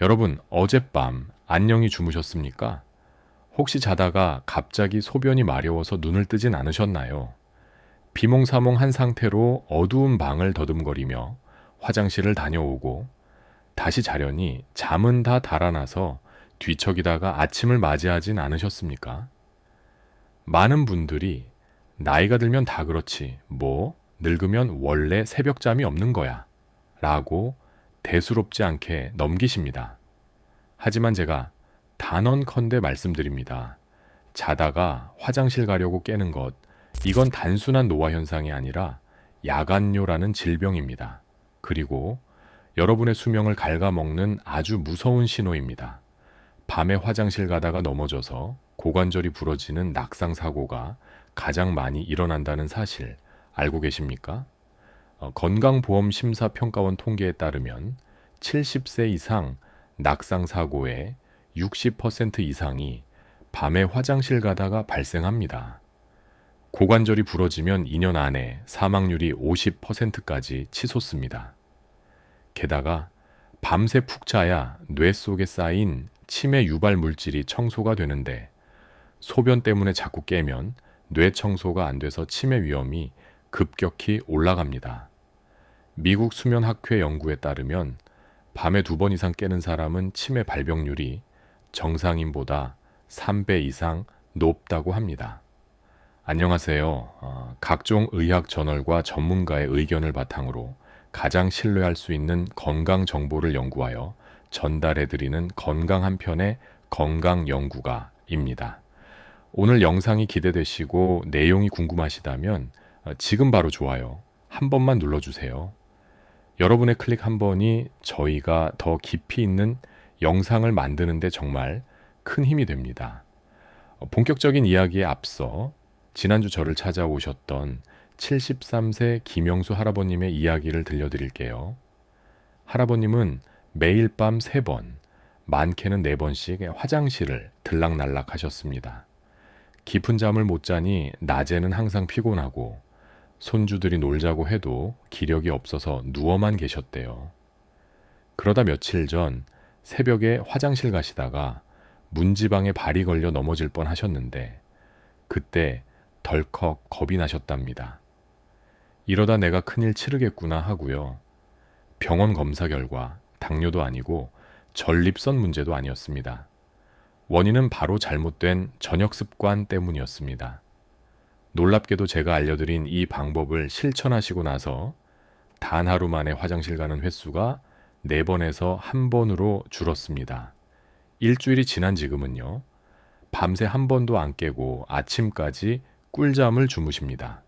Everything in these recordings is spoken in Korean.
여러분, 어젯밤 안녕히 주무셨습니까? 혹시 자다가 갑자기 소변이 마려워서 눈을 뜨진 않으셨나요? 비몽사몽한 상태로 어두운 방을 더듬거리며 화장실을 다녀오고 다시 자려니 잠은 다 달아나서 뒤척이다가 아침을 맞이하진 않으셨습니까? 많은 분들이 나이가 들면 다 그렇지, 뭐, 늙으면 원래 새벽잠이 없는 거야 라고 대수롭지 않게 넘기십니다. 하지만 제가 단언컨대 말씀드립니다. 자다가 화장실 가려고 깨는 것, 이건 단순한 노화 현상이 아니라 야간뇨라는 질병입니다. 그리고 여러분의 수명을 갉아먹는 아주 무서운 신호입니다. 밤에 화장실 가다가 넘어져서 고관절이 부러지는 낙상 사고가 가장 많이 일어난다는 사실 알고 계십니까? 건강보험심사평가원 통계에 따르면 70세 이상 낙상 사고의 60% 이상이 밤에 화장실 가다가 발생합니다. 고관절이 부러지면 2년 안에 사망률이 50%까지 치솟습니다. 게다가 밤새 푹 자야 뇌 속에 쌓인 치매 유발 물질이 청소가 되는데 소변 때문에 자꾸 깨면 뇌 청소가 안 돼서 치매 위험이 급격히 올라갑니다. 미국 수면학회 연구에 따르면 밤에 2번 이상 깨는 사람은 치매 발병률이 정상인보다 3배 이상 높다고 합니다. 안녕하세요. 각종 의학 저널과 전문가의 의견을 바탕으로 가장 신뢰할 수 있는 건강 정보를 연구하여 전달해드리는 건강 한 편의 건강 연구가입니다. 오늘 영상이 기대되시고 내용이 궁금하시다면 지금 바로 좋아요 한 번만 눌러주세요. 여러분의 클릭 한 번이 저희가 더 깊이 있는 영상을 만드는데 정말 큰 힘이 됩니다. 본격적인 이야기에 앞서 지난주 저를 찾아오셨던 73세 김영수 할아버님의 이야기를 들려드릴게요. 할아버님은 매일 밤 3번, 많게는 4번씩 화장실을 들락날락 하셨습니다. 깊은 잠을 못 자니 낮에는 항상 피곤하고 손주들이 놀자고 해도 기력이 없어서 누워만 계셨대요. 그러다 며칠 전 새벽에 화장실 가시다가 문지방에 발이 걸려 넘어질 뻔 하셨는데 그때 덜컥 겁이 나셨답니다. 이러다 내가 큰일 치르겠구나 하고요. 병원 검사 결과 당뇨도 아니고 전립선 문제도 아니었습니다. 원인은 바로 잘못된 저녁 습관 때문이었습니다. 놀랍게도 제가 알려드린 이 방법을 실천하시고 나서 단 하루 만에 화장실 가는 횟수가 4번에서 1번으로 줄었습니다. 일주일이 지난 지금은요. 밤새 한 번도 안 깨고 아침까지 꿀잠을 주무십니다.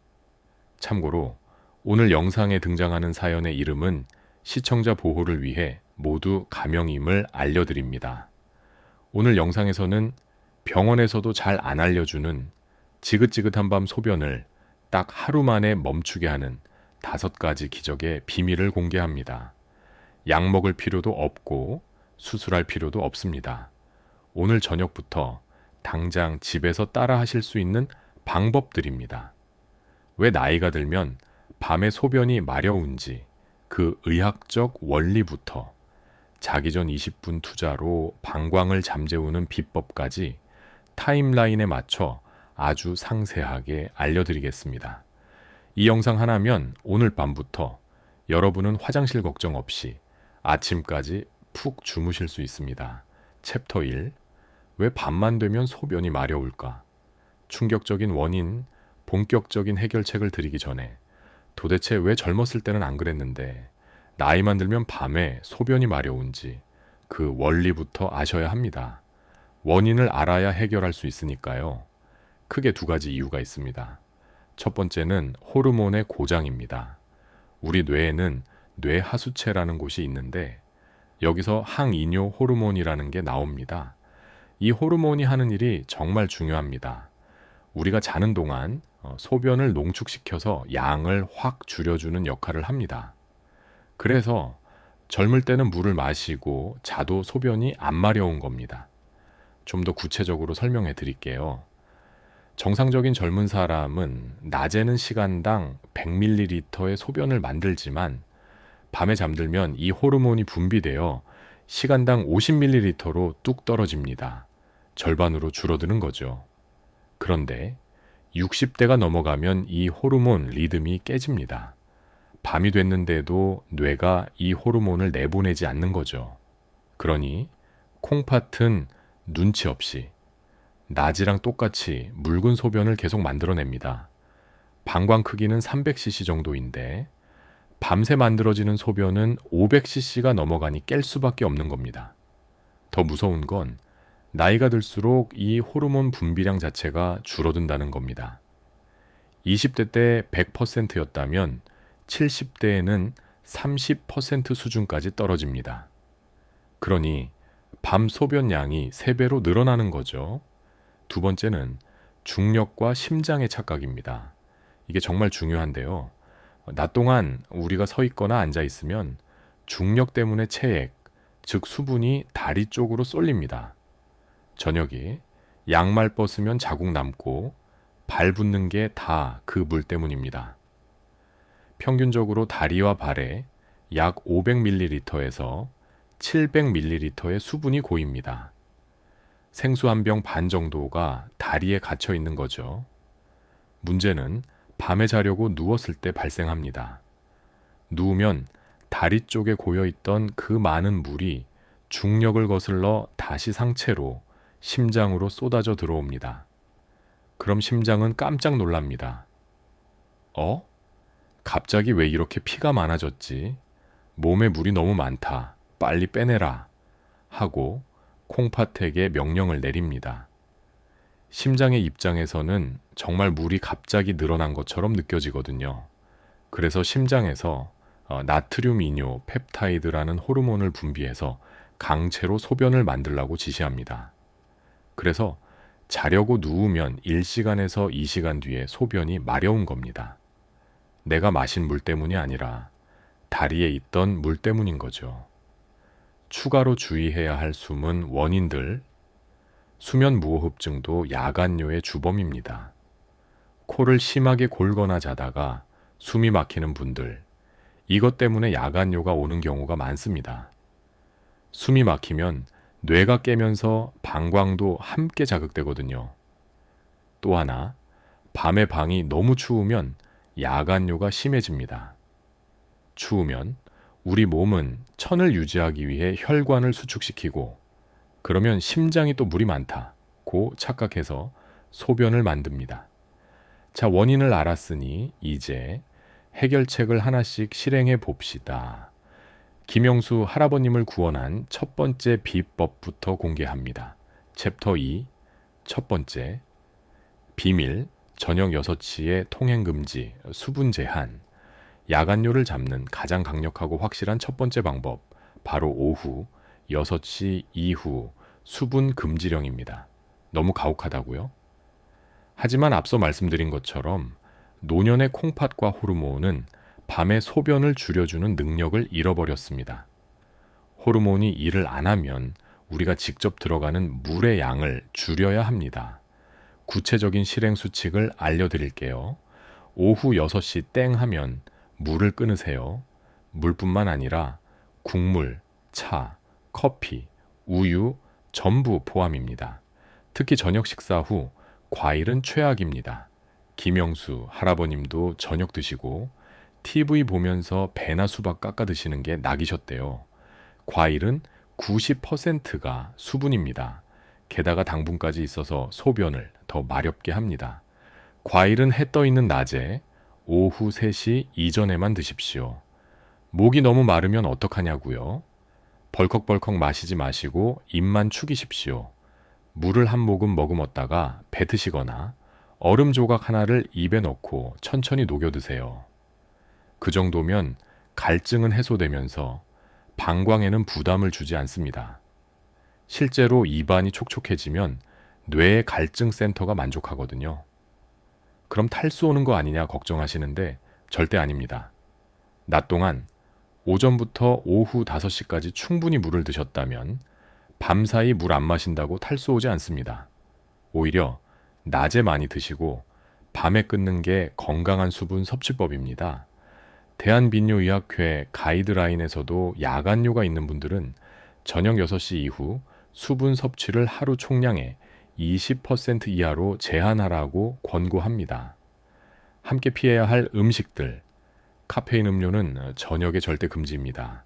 참고로 오늘 영상에 등장하는 사연의 이름은 시청자 보호를 위해 모두 가명임을 알려드립니다. 오늘 영상에서는 병원에서도 잘 안 알려주는 지긋지긋한 밤 소변을 딱 하루 만에 멈추게 하는 5가지 기적의 비밀을 공개합니다. 약 먹을 필요도 없고 수술할 필요도 없습니다. 오늘 저녁부터 당장 집에서 따라 하실 수 있는 방법들입니다. 왜 나이가 들면 밤에 소변이 마려운지 그 의학적 원리부터 자기 전 20분 투자로 방광을 잠재우는 비법까지 타임라인에 맞춰 아주 상세하게 알려드리겠습니다. 이 영상 하나면 오늘 밤부터 여러분은 화장실 걱정 없이 아침까지 푹 주무실 수 있습니다. 챕터 1. 왜 밤만 되면 소변이 마려울까? 충격적인 원인, 본격적인 해결책을 드리기 전에 도대체 왜 젊었을 때는 안 그랬는데 나이만 들면 밤에 소변이 마려운지 그 원리부터 아셔야 합니다. 원인을 알아야 해결할 수 있으니까요. 크게 2가지 이유가 있습니다. 첫 번째는 호르몬의 고장입니다. 우리 뇌에는 뇌하수체라는 곳이 있는데 여기서 항이뇨 호르몬이라는 게 나옵니다. 이 호르몬이 하는 일이 정말 중요합니다. 우리가 자는 동안 소변을 농축시켜서 양을 확 줄여주는 역할을 합니다. 그래서 젊을 때는 물을 마시고 자도 소변이 안 마려운 겁니다. 좀 더 구체적으로 설명해 드릴게요. 정상적인 젊은 사람은 낮에는 시간당 100ml의 소변을 만들지만 밤에 잠들면 이 호르몬이 분비되어 시간당 50ml로 뚝 떨어집니다. 절반으로 줄어드는 거죠. 그런데 60대가 넘어가면 이 호르몬 리듬이 깨집니다. 밤이 됐는데도 뇌가 이 호르몬을 내보내지 않는 거죠. 그러니 콩팥은 눈치 없이 낮이랑 똑같이 묽은 소변을 계속 만들어냅니다. 방광 크기는 300cc 정도인데 밤새 만들어지는 소변은 500cc가 넘어가니 깰 수밖에 없는 겁니다. 더 무서운 건 나이가 들수록 이 호르몬 분비량 자체가 줄어든다는 겁니다. 20대 때 100%였다면 70대에는 30% 수준까지 떨어집니다. 그러니 밤 소변량이 3배로 늘어나는 거죠. 두 번째는 중력과 심장의 착각입니다. 이게 정말 중요한데요. 낮 동안 우리가 서 있거나 앉아 있으면 중력 때문에 체액, 즉 수분이 다리 쪽으로 쏠립니다. 저녁에 양말 벗으면 자국 남고 발 붓는 게 다 그 물 때문입니다. 평균적으로 다리와 발에 약 500ml에서 700ml의 수분이 고입니다. 생수 한 병 반 정도가 다리에 갇혀 있는 거죠. 문제는 밤에 자려고 누웠을 때 발생합니다. 누우면 다리 쪽에 고여있던 그 많은 물이 중력을 거슬러 다시 상체로 심장으로 쏟아져 들어옵니다. 그럼 심장은 깜짝 놀랍니다. 갑자기 왜 이렇게 피가 많아졌지? 몸에 물이 너무 많다. 빨리 빼내라. 하고 콩팥에게 명령을 내립니다. 심장의 입장에서는 정말 물이 갑자기 늘어난 것처럼 느껴지거든요. 그래서 심장에서 나트륨 이뇨 펩타이드라는 호르몬을 분비해서 강제로 소변을 만들라고 지시합니다. 그래서 자려고 누우면 1시간에서 2시간 뒤에 소변이 마려운 겁니다. 내가 마신 물 때문이 아니라 다리에 있던 물 때문인 거죠. 추가로 주의해야 할 숨은 원인들, 수면 무호흡증도 야간뇨의 주범입니다. 코를 심하게 골거나 자다가 숨이 막히는 분들, 이것 때문에 야간뇨가 오는 경우가 많습니다. 숨이 막히면 뇌가 깨면서 방광도 함께 자극되거든요. 또 하나, 밤에 방이 너무 추우면 야간뇨가 심해집니다. 추우면 우리 몸은 천을 유지하기 위해 혈관을 수축시키고 그러면 심장이 또 물이 많다고 착각해서 소변을 만듭니다. 자, 원인을 알았으니 이제 해결책을 하나씩 실행해 봅시다. 김영수 할아버님을 구원한 첫 번째 비법부터 공개합니다. 챕터 2, 첫 번째, 비밀, 저녁 6시에 통행금지, 수분 제한, 야간뇨를 잡는 가장 강력하고 확실한 첫 번째 방법, 바로 오후 6시 이후 수분 금지령입니다. 너무 가혹하다고요? 하지만 앞서 말씀드린 것처럼 노년의 콩팥과 호르몬은 밤에 소변을 줄여주는 능력을 잃어버렸습니다. 호르몬이 일을 안 하면 우리가 직접 들어가는 물의 양을 줄여야 합니다. 구체적인 실행 수칙을 알려드릴게요. 오후 6시 땡 하면 물을 끊으세요. 물뿐만 아니라 국물, 차, 커피, 우유 전부 포함입니다. 특히 저녁 식사 후 과일은 최악입니다. 김영수 할아버님도 저녁 드시고 TV 보면서 배나 수박 깎아 드시는 게 낙이셨대요. 과일은 90%가 수분입니다. 게다가 당분까지 있어서 소변을 더 마렵게 합니다. 과일은 해 떠 있는 낮에 오후 3시 이전에만 드십시오. 목이 너무 마르면 어떡하냐고요? 벌컥벌컥 마시지 마시고 입만 축이십시오. 물을 한 모금 머금었다가 뱉으시거나 얼음 조각 하나를 입에 넣고 천천히 녹여 드세요. 그 정도면 갈증은 해소되면서 방광에는 부담을 주지 않습니다. 실제로 입안이 촉촉해지면 뇌의 갈증 센터가 만족하거든요. 그럼 탈수 오는 거 아니냐 걱정하시는데 절대 아닙니다. 낮 동안 오전부터 오후 5시까지 충분히 물을 드셨다면 밤사이 물 안 마신다고 탈수 오지 않습니다. 오히려 낮에 많이 드시고 밤에 끊는 게 건강한 수분 섭취법입니다. 대한빈뇨의학회 가이드라인에서도 야간뇨가 있는 분들은 저녁 6시 이후 수분 섭취를 하루 총량의 20% 이하로 제한하라고 권고합니다. 함께 피해야 할 음식들. 카페인 음료는 저녁에 절대 금지입니다.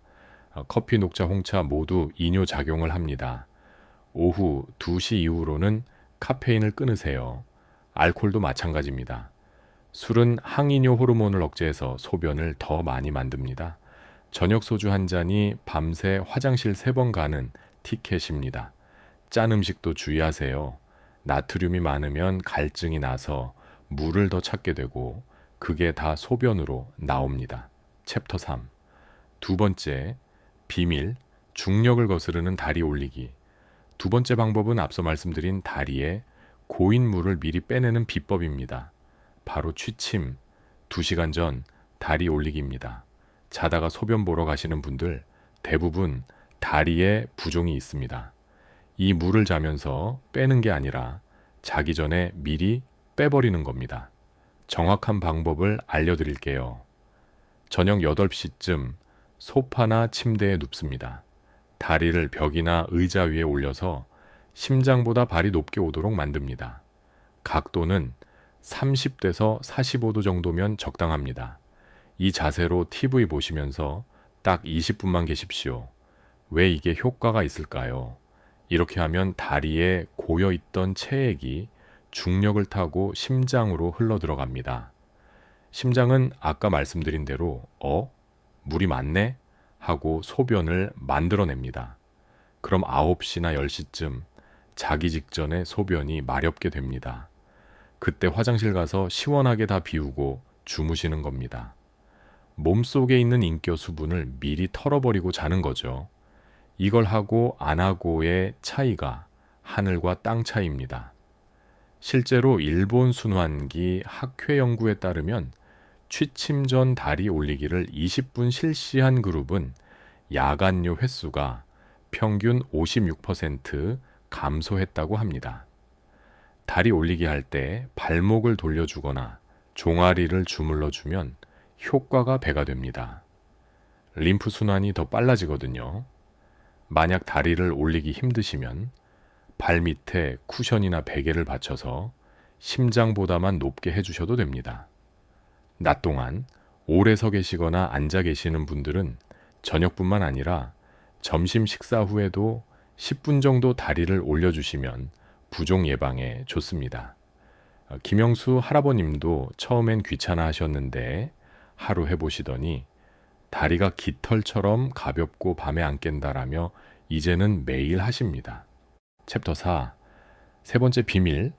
커피, 녹차, 홍차 모두 이뇨 작용을 합니다. 오후 2시 이후로는 카페인을 끊으세요. 알코올도 마찬가지입니다. 술은 항이뇨 호르몬을 억제해서 소변을 더 많이 만듭니다. 저녁 소주 한 잔이 밤새 화장실 3번 가는 티켓입니다. 짠 음식도 주의하세요. 나트륨이 많으면 갈증이 나서 물을 더 찾게 되고 그게 다 소변으로 나옵니다. 챕터 3. 두 번째, 비밀, 중력을 거스르는 다리 올리기. 두 번째 방법은 앞서 말씀드린 다리에 고인 물을 미리 빼내는 비법입니다. 바로 취침, 2시간 전 다리 올리기입니다. 자다가 소변 보러 가시는 분들 대부분 다리에 부종이 있습니다. 이 물을 자면서 빼는 게 아니라 자기 전에 미리 빼버리는 겁니다. 정확한 방법을 알려드릴게요. 저녁 8시쯤 소파나 침대에 눕습니다. 다리를 벽이나 의자 위에 올려서 심장보다 발이 높게 오도록 만듭니다. 각도는 30도에서 45도 정도면 적당합니다. 이 자세로 TV 보시면서 딱 20분만 계십시오. 왜 이게 효과가 있을까요? 이렇게 하면 다리에 고여있던 체액이 중력을 타고 심장으로 흘러 들어갑니다. 심장은 아까 말씀드린 대로 물이 많네? 하고 소변을 만들어냅니다. 그럼 9시나 10시쯤 자기 직전에 소변이 마렵게 됩니다. 그때 화장실 가서 시원하게 다 비우고 주무시는 겁니다. 몸속에 있는 인겨 수분을 미리 털어버리고 자는 거죠. 이걸 하고 안 하고의 차이가 하늘과 땅 차이입니다. 실제로 일본 순환기 학회 연구에 따르면 취침 전 다리 올리기를 20분 실시한 그룹은 야간요 횟수가 평균 56% 감소했다고 합니다. 다리 올리기 할 때 발목을 돌려주거나 종아리를 주물러주면 효과가 배가 됩니다. 림프 순환이 더 빨라지거든요. 만약 다리를 올리기 힘드시면 발 밑에 쿠션이나 베개를 받쳐서 심장보다만 높게 해주셔도 됩니다. 낮 동안 오래 서 계시거나 앉아 계시는 분들은 저녁뿐만 아니라 점심 식사 후에도 10분 정도 다리를 올려주시면 부종 예방에 좋습니다. 김영수 할아버님도 처음엔 귀찮아 하셨는데 하루 해보시더니 다리가 깃털처럼 가볍고 밤에 안 깬다라며 이제는 매일 하십니다. 챕터 4. 세 번째 비밀,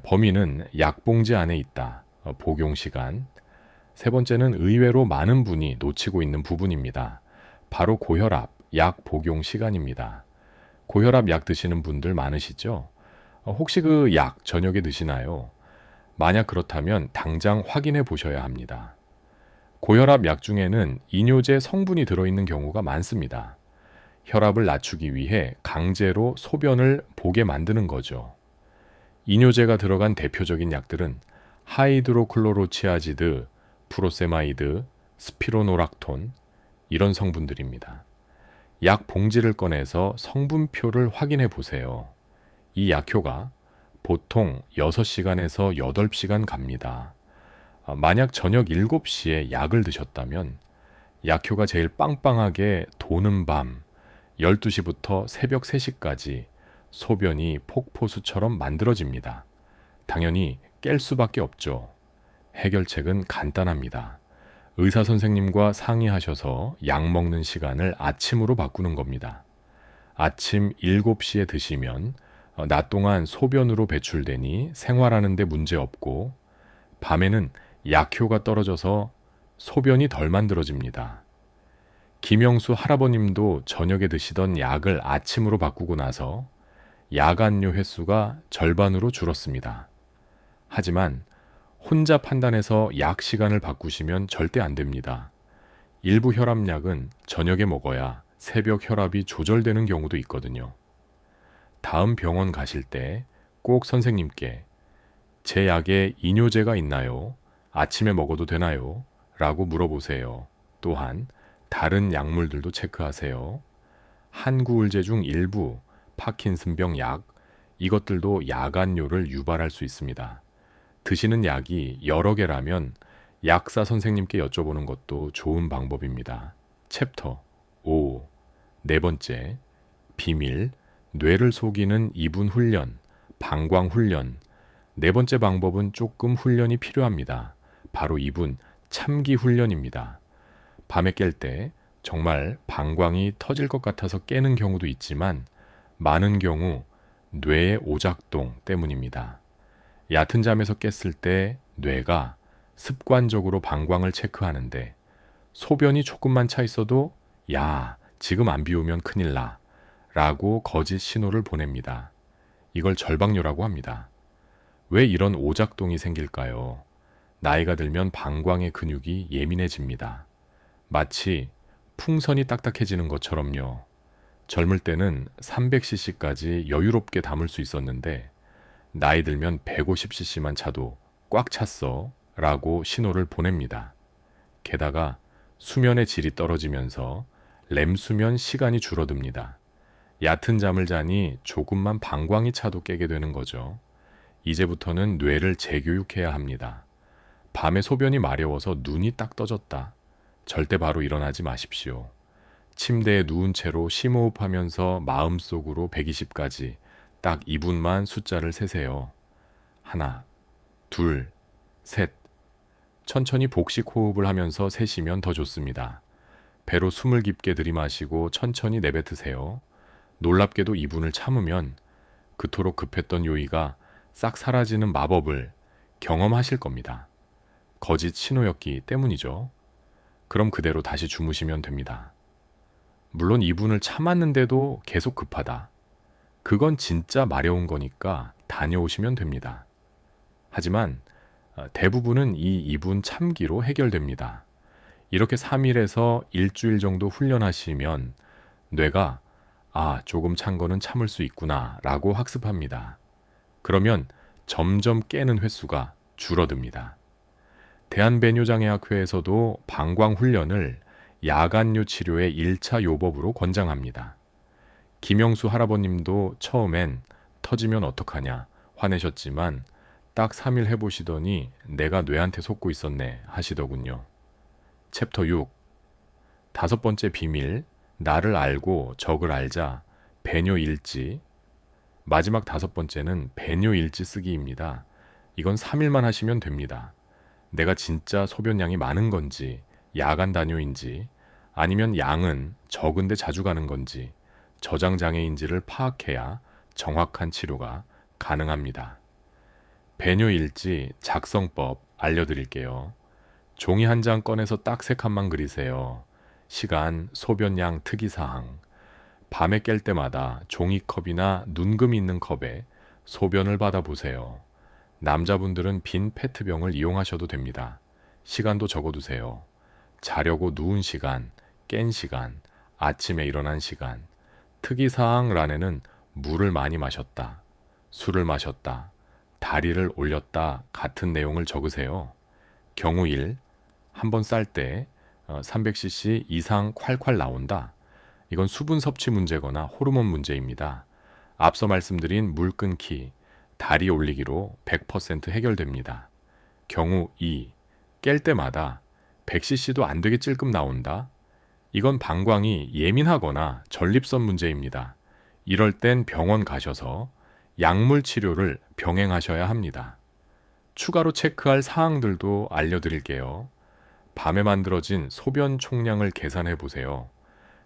범인은 약봉지 안에 있다. 복용 시간. 세 번째는 의외로 많은 분이 놓치고 있는 부분입니다. 바로 고혈압, 약 복용 시간입니다. 고혈압 약 드시는 분들 많으시죠? 혹시 그 약 저녁에 드시나요? 만약 그렇다면 당장 확인해 보셔야 합니다. 고혈압 약 중에는 이뇨제 성분이 들어있는 경우가 많습니다. 혈압을 낮추기 위해 강제로 소변을 보게 만드는 거죠. 이뇨제가 들어간 대표적인 약들은 하이드로클로로치아지드, 프로세마이드, 스피로노락톤 이런 성분들입니다. 약 봉지를 꺼내서 성분표를 확인해 보세요. 이 약효가 보통 6시간에서 8시간 갑니다. 만약 저녁 7시에 약을 드셨다면 약효가 제일 빵빵하게 도는 밤 12시부터 새벽 3시까지 소변이 폭포수처럼 만들어집니다. 당연히 깰 수밖에 없죠. 해결책은 간단합니다. 의사 선생님과 상의하셔서 약 먹는 시간을 아침으로 바꾸는 겁니다. 아침 7시에 드시면 낮 동안 소변으로 배출되니 생활하는 데 문제 없고 밤에는 약효가 떨어져서 소변이 덜 만들어집니다. 김영수 할아버님도 저녁에 드시던 약을 아침으로 바꾸고 나서 야간요 횟수가 절반으로 줄었습니다. 하지만 혼자 판단해서 약 시간을 바꾸시면 절대 안 됩니다. 일부 혈압약은 저녁에 먹어야 새벽 혈압이 조절되는 경우도 있거든요. 다음 병원 가실 때 꼭 선생님께 제 약에 이뇨제가 있나요? 아침에 먹어도 되나요? 라고 물어보세요. 또한 다른 약물들도 체크하세요. 한구울제 중 일부, 파킨슨병 약, 이것들도 야간뇨를 유발할 수 있습니다. 드시는 약이 여러 개라면 약사 선생님께 여쭤보는 것도 좋은 방법입니다. 챕터 5. 네 번째, 비밀, 뇌를 속이는 이분 훈련, 방광 훈련. 네 번째 방법은 조금 훈련이 필요합니다. 바로 이분 참기 훈련입니다. 밤에 깰 때 정말 방광이 터질 것 같아서 깨는 경우도 있지만 많은 경우 뇌의 오작동 때문입니다. 얕은 잠에서 깼을 때 뇌가 습관적으로 방광을 체크하는데 소변이 조금만 차 있어도 야, 지금 안 비우면 큰일 나 라고 거짓 신호를 보냅니다. 이걸 절박뇨라고 합니다. 왜 이런 오작동이 생길까요? 나이가 들면 방광의 근육이 예민해집니다. 마치 풍선이 딱딱해지는 것처럼요. 젊을 때는 300cc까지 여유롭게 담을 수 있었는데 나이 들면 150cc만 차도 꽉 찼어 라고 신호를 보냅니다. 게다가 수면의 질이 떨어지면서 렘수면 시간이 줄어듭니다. 얕은 잠을 자니 조금만 방광이 차도 깨게 되는 거죠. 이제부터는 뇌를 재교육해야 합니다. 밤에 소변이 마려워서 눈이 딱 떠졌다. 절대 바로 일어나지 마십시오. 침대에 누운 채로 심호흡하면서 마음속으로 120까지 딱 2분만 숫자를 세세요. 하나, 둘, 셋. 천천히 복식 호흡을 하면서 세시면 더 좋습니다. 배로 숨을 깊게 들이마시고 천천히 내뱉으세요. 놀랍게도 2분을 참으면 그토록 급했던 요의가 싹 사라지는 마법을 경험하실 겁니다. 거짓 신호였기 때문이죠. 그럼 그대로 다시 주무시면 됩니다. 물론 2분을 참았는데도 계속 급하다. 그건 진짜 마려운 거니까 다녀오시면 됩니다. 하지만 대부분은 이 2분 참기로 해결됩니다. 이렇게 3일에서 일주일 정도 훈련하시면 뇌가 조금 찬 거는 참을 수 있구나 라고 학습합니다. 그러면 점점 깨는 횟수가 줄어듭니다. 대한배뇨장애학회에서도 방광 훈련을 야간뇨 치료의 1차 요법으로 권장합니다. 김영수 할아버님도 처음엔 터지면 어떡하냐 화내셨지만 딱 3일 해보시더니 내가 뇌한테 속고 있었네 하시더군요. 챕터 6. 다섯 번째 비밀, 나를 알고 적을 알자, 배뇨일지. 마지막 다섯 번째는 배뇨일지 쓰기입니다. 이건 3일만 하시면 됩니다. 내가 진짜 소변량이 많은 건지, 야간 단뇨인지, 아니면 양은 적은데 자주 가는 건지, 저장장애인지를 파악해야 정확한 치료가 가능합니다. 배뇨일지 작성법 알려드릴게요. 종이 한 장 꺼내서 딱 3칸만 그리세요. 시간, 소변량, 특이사항. 밤에 깰 때마다 종이컵이나 눈금 있는 컵에 소변을 받아보세요. 남자분들은 빈 페트병을 이용하셔도 됩니다. 시간도 적어두세요. 자려고 누운 시간, 깬 시간, 아침에 일어난 시간. 특이사항란에는 물을 많이 마셨다, 술을 마셨다, 다리를 올렸다 같은 내용을 적으세요. 경우 1, 한번 쌀 때 300cc 이상 콸콸 나온다. 이건 수분 섭취 문제거나 호르몬 문제입니다. 앞서 말씀드린 물 끊기, 다리 올리기로 100% 해결됩니다. 경우 2, 깰 때마다 100cc도 안 되게 찔끔 나온다. 이건 방광이 예민하거나 전립선 문제입니다. 이럴 땐 병원 가셔서 약물 치료를 병행하셔야 합니다. 추가로 체크할 사항들도 알려드릴게요. 밤에 만들어진 소변 총량을 계산해 보세요.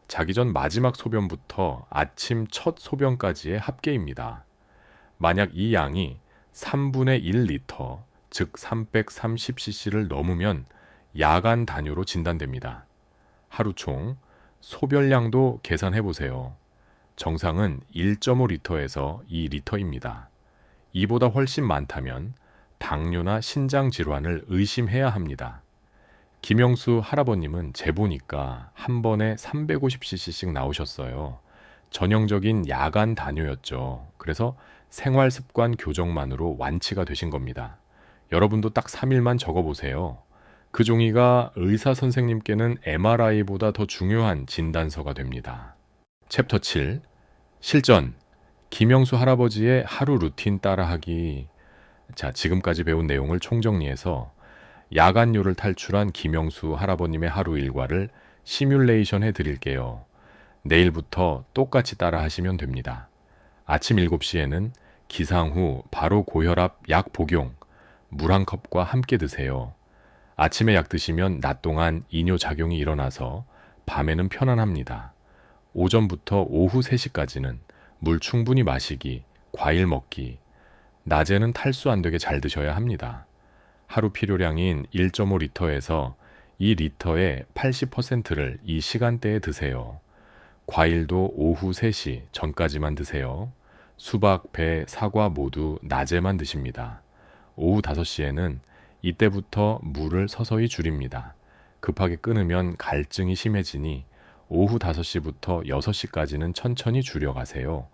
자기 전 마지막 소변부터 아침 첫 소변까지의 합계입니다. 만약 이 양이 3분의 1리터, 즉 330cc를 넘으면 야간 단뇨로 진단됩니다. 하루 총 소변량도 계산해 보세요. 정상은 1.5리터에서 2리터입니다. 이보다 훨씬 많다면 당뇨나 신장 질환을 의심해야 합니다. 김영수 할아버님은 재보니까 한 번에 350cc씩 나오셨어요. 전형적인 야간 단뇨였죠. 그래서 생활습관 교정만으로 완치가 되신 겁니다. 여러분도 딱 3일만 적어보세요. 그 종이가 의사 선생님께는 MRI보다 더 중요한 진단서가 됩니다. 챕터 7. 실전. 김영수 할아버지의 하루 루틴 따라하기. 자, 지금까지 배운 내용을 총정리해서 야간요를 탈출한 김영수 할아버님의 하루 일과를 시뮬레이션 해 드릴게요. 내일부터 똑같이 따라 하시면 됩니다. 아침 7시에는 기상 후 바로 고혈압 약 복용, 물 한 컵과 함께 드세요. 아침에 약 드시면 낮 동안 이뇨 작용이 일어나서 밤에는 편안합니다. 오전부터 오후 3시까지는 물 충분히 마시기, 과일 먹기, 낮에는 탈수 안 되게 잘 드셔야 합니다. 하루 필요량인 1.5리터에서 2리터의 80%를 이 시간대에 드세요. 과일도 오후 3시 전까지만 드세요. 수박, 배, 사과 모두 낮에만 드십니다. 오후 5시에는 이때부터 물을 서서히 줄입니다. 급하게 끊으면 갈증이 심해지니 오후 5시부터 6시까지는 천천히 줄여가세요.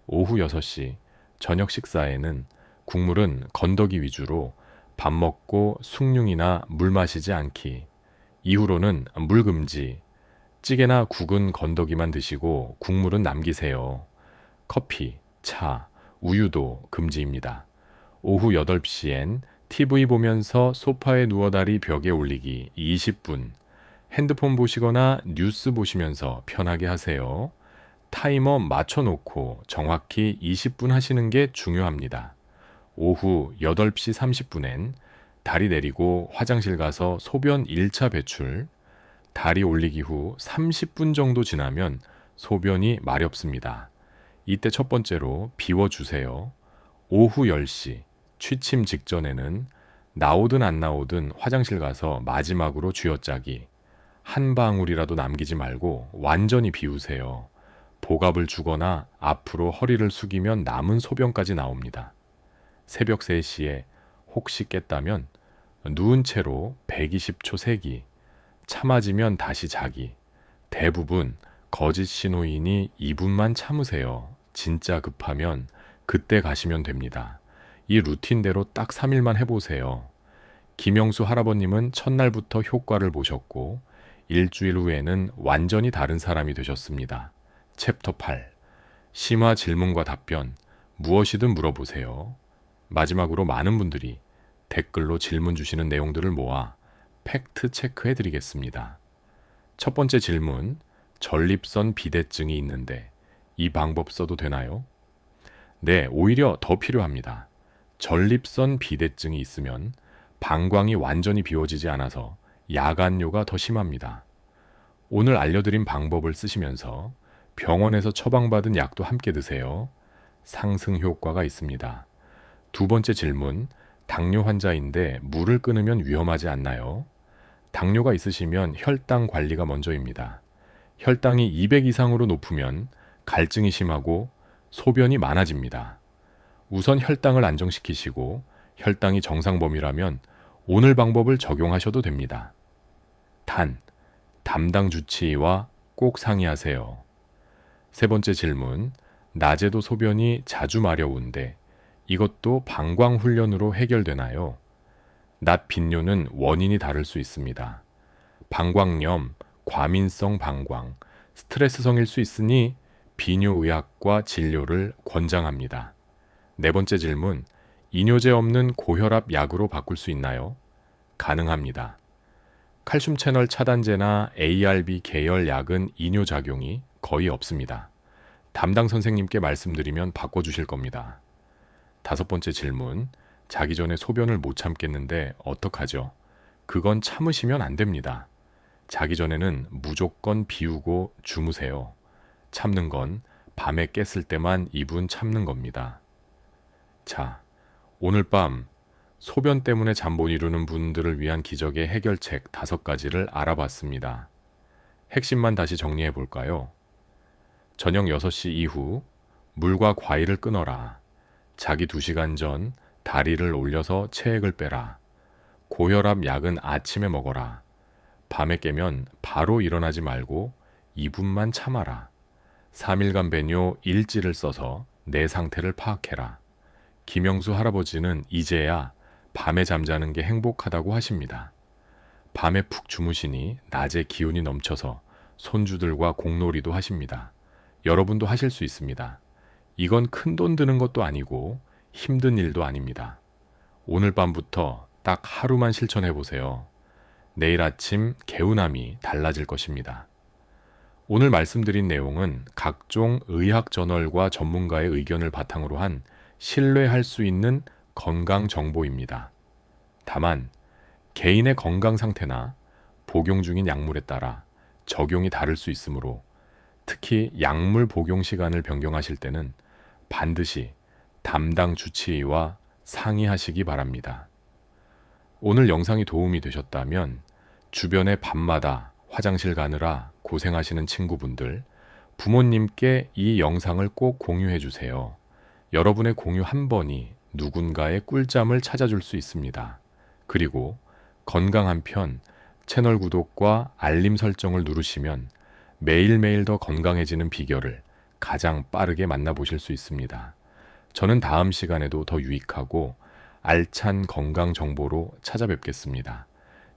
오후 6시 저녁 식사에는 국물은 건더기 위주로 밥 먹고 숭늉이나 물 마시지 않기. 이후로는 물 금지. 찌개나 국은 건더기만 드시고 국물은 남기세요. 커피, 차, 우유도 금지입니다. 오후 8시엔 TV 보면서 소파에 누워 다리 벽에 올리기 20분. 핸드폰 보시거나 뉴스 보시면서 편하게 하세요. 타이머 맞춰놓고 정확히 20분 하시는 게 중요합니다. 오후 8시 30분엔 다리 내리고 화장실 가서 소변 1차 배출. 다리 올리기 후 30분 정도 지나면 소변이 마렵습니다. 이때 첫 번째로 비워주세요. 오후 10시 취침 직전에는 나오든 안 나오든 화장실 가서 마지막으로 쥐어짜기. 한 방울이라도 남기지 말고 완전히 비우세요. 복압을 주거나 앞으로 허리를 숙이면 남은 소변까지 나옵니다. 새벽 3시에 혹시 깼다면 누운 채로 120초 세기, 참아지면 다시 자기. 대부분 거짓 신호이니 2분만 참으세요. 진짜 급하면 그때 가시면 됩니다. 이 루틴대로 딱 3일만 해보세요. 김영수 할아버님은 첫날부터 효과를 보셨고 일주일 후에는 완전히 다른 사람이 되셨습니다. 챕터 8. 심화 질문과 답변. 무엇이든 물어보세요. 마지막으로 많은 분들이 댓글로 질문 주시는 내용들을 모아 팩트 체크해 드리겠습니다. 첫 번째 질문. 전립선 비대증이 있는데 이 방법 써도 되나요? 네, 오히려 더 필요합니다. 전립선 비대증이 있으면 방광이 완전히 비워지지 않아서 야간요가 더 심합니다. 오늘 알려드린 방법을 쓰시면서 병원에서 처방받은 약도 함께 드세요. 상승 효과가 있습니다. 두 번째 질문. 당뇨 환자인데 물을 끊으면 위험하지 않나요? 당뇨가 있으시면 혈당 관리가 먼저입니다. 혈당이 200 이상으로 높으면 갈증이 심하고 소변이 많아집니다. 우선 혈당을 안정시키시고 혈당이 정상 범위라면 오늘 방법을 적용하셔도 됩니다. 단, 담당 주치의와 꼭 상의하세요. 세 번째 질문. 낮에도 소변이 자주 마려운데 이것도 방광 훈련으로 해결되나요? 낮 빈뇨는 원인이 다를 수 있습니다. 방광염, 과민성 방광, 스트레스성일 수 있으니 비뇨의학과 진료를 권장합니다. 네 번째 질문. 이뇨제 없는 고혈압 약으로 바꿀 수 있나요? 가능합니다. 칼슘 채널 차단제나 ARB 계열 약은 이뇨작용이 거의 없습니다. 담당 선생님께 말씀드리면 바꿔주실 겁니다. 다섯 번째 질문. 자기 전에 소변을 못 참겠는데 어떡하죠? 그건 참으시면 안 됩니다. 자기 전에는 무조건 비우고 주무세요. 참는 건 밤에 깼을 때만 2분 참는 겁니다. 자, 오늘 밤 소변 때문에 잠 못 이루는 분들을 위한 기적의 해결책 5가지를 알아봤습니다. 핵심만 다시 정리해 볼까요? 저녁 6시 이후 물과 과일을 끊어라. 자기 2시간 전 다리를 올려서 체액을 빼라. 고혈압 약은 아침에 먹어라. 밤에 깨면 바로 일어나지 말고 2분만 참아라. 3일간 배뇨 일지를 써서 내 상태를 파악해라. 김영수 할아버지는 이제야 밤에 잠자는 게 행복하다고 하십니다. 밤에 푹 주무시니 낮에 기운이 넘쳐서 손주들과 공놀이도 하십니다. 여러분도 하실 수 있습니다. 이건 큰돈 드는 것도 아니고 힘든 일도 아닙니다. 오늘 밤부터 딱 하루만 실천해 보세요. 내일 아침 개운함이 달라질 것입니다. 오늘 말씀드린 내용은 각종 의학 저널과 전문가의 의견을 바탕으로 한 신뢰할 수 있는 건강 정보입니다. 다만 개인의 건강 상태나 복용 중인 약물에 따라 적용이 다를 수 있으므로 특히 약물 복용 시간을 변경하실 때는 반드시 담당 주치의와 상의하시기 바랍니다. 오늘 영상이 도움이 되셨다면 주변에 밤마다 화장실 가느라 고생하시는 친구분들, 부모님께 이 영상을 꼭 공유해 주세요. 여러분의 공유 한 번이 누군가의 꿀잠을 찾아줄 수 있습니다. 그리고 건강 한편 채널 구독과 알림 설정을 누르시면 매일매일 더 건강해지는 비결을 가장 빠르게 만나보실 수 있습니다. 저는 다음 시간에도 더 유익하고 알찬 건강 정보로 찾아뵙겠습니다.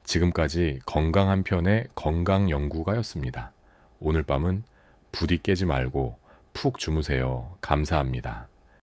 지금까지 건강 한편의 건강연구가였습니다. 오늘 밤은 부디 깨지 말고 푹 주무세요. 감사합니다.